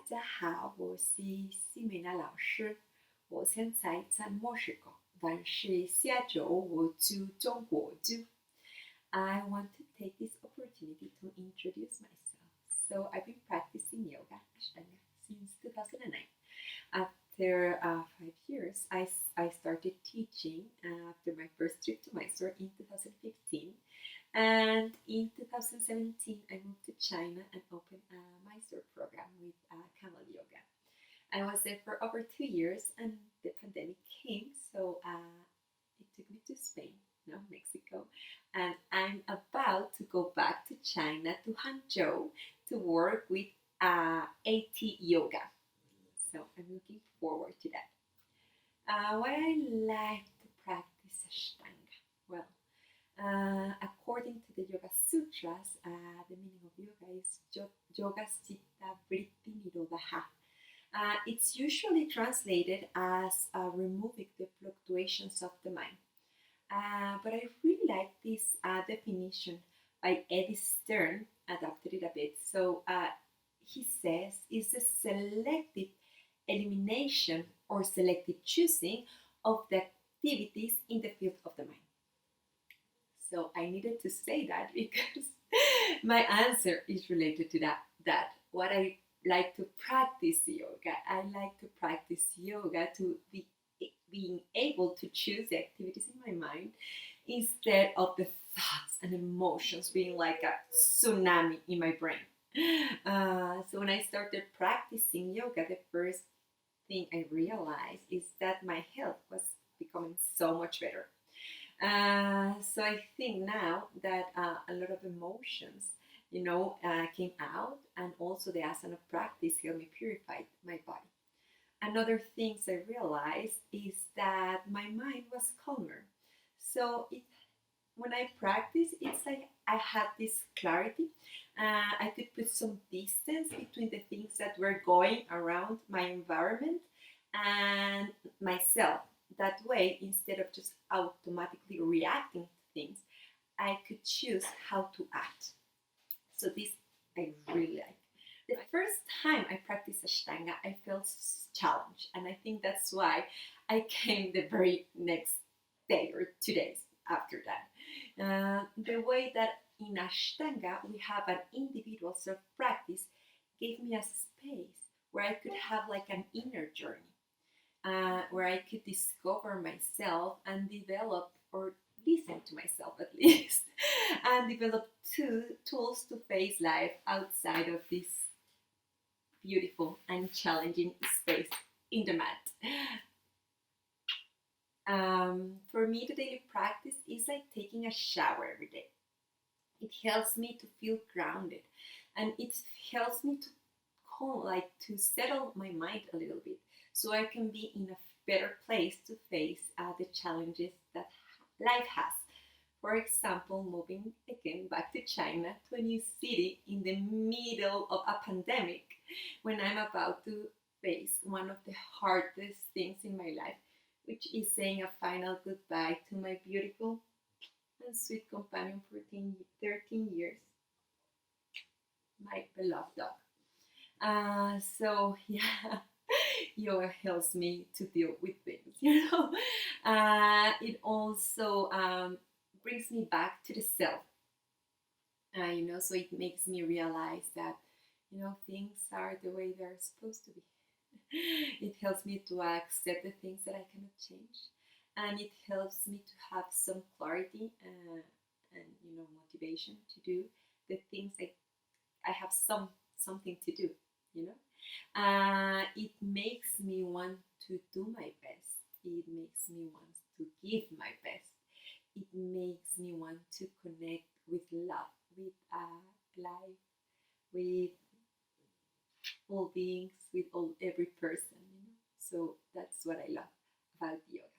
家好，我是西美娜老师。我现在在墨西哥，但是下周我去中国住。I want to take this opportunity to introduce myself. So I've been practicing yoga Ashtanga since 2009. After 5 years, I started teaching after my first trip to Mysore in 2015. And in 2017, I moved to China and opened a Mysore program with Camel Yoga. I was there for over 2 years, and the pandemic came, so it took me to Spain, now Mexico, and I'm about to go back to China, to Hangzhou, to work with A.T Yoga. So I'm looking forward to that. Why I like to practice Ashtanga? Well, according to the Yoga Sutras, the meaning of yoga is yoga citta vritti nirodha. It's usually translated as removing the fluctuations of the mind. But I really like this definition by Eddie Stern, adapted it a bit. So he says it's a selective elimination or selective choosing of the activities in the field of the mind. So I needed to say that because my answer is related to that. What I like to practice yoga. I like to practice yoga to be being able to choose the activities in my mind instead of the thoughts and emotions being like a tsunami in my brain. So when I started practicing yoga, the first thing I realized is that my health was becoming so much better. So I think now that a lot of emotions, came out, and also the asana practice helped me purify my body. Another things I realized is that my mind was calmer. So when I practice, it's like I had this clarity. I could put some distance between the things that were going around my environment and myself. That way, instead of just automatically reacting to things, I could choose how to act. So this I really like. The first time I practiced Ashtanga, I felt challenged, and I think that's why I came the very next day or 2 days after that. The way that in Ashtanga we have an individual self practice gave me a space where I could have like an inner journey, where I could discover myself and develop or listen to myself at least and develop tools to face life outside of this beautiful and challenging space in the mat. For me, the daily practice is like taking a shower every day. It helps me to feel grounded, and it helps me to calm, like to settle my mind a little bit, so I can be in a better place to face the challenges that life has. For example, moving again back to China, to a new city in the middle of a pandemic, when I'm about to face one of the hardest things in my life, which is saying a final goodbye to my beautiful and sweet companion for 13 years, my beloved dog. So yeah, yoga helps me to deal with things. It also brings me back to the self. So it makes me realize that things are the way they're supposed to be. It helps me to accept the things that I cannot change, and it helps me to have some clarity and motivation to do the things I have something to do. You know, it makes me want to do my best. It makes me want to give my best. It makes me want to connect with love, with life, with all beings, with every person. So that's what I love about yoga.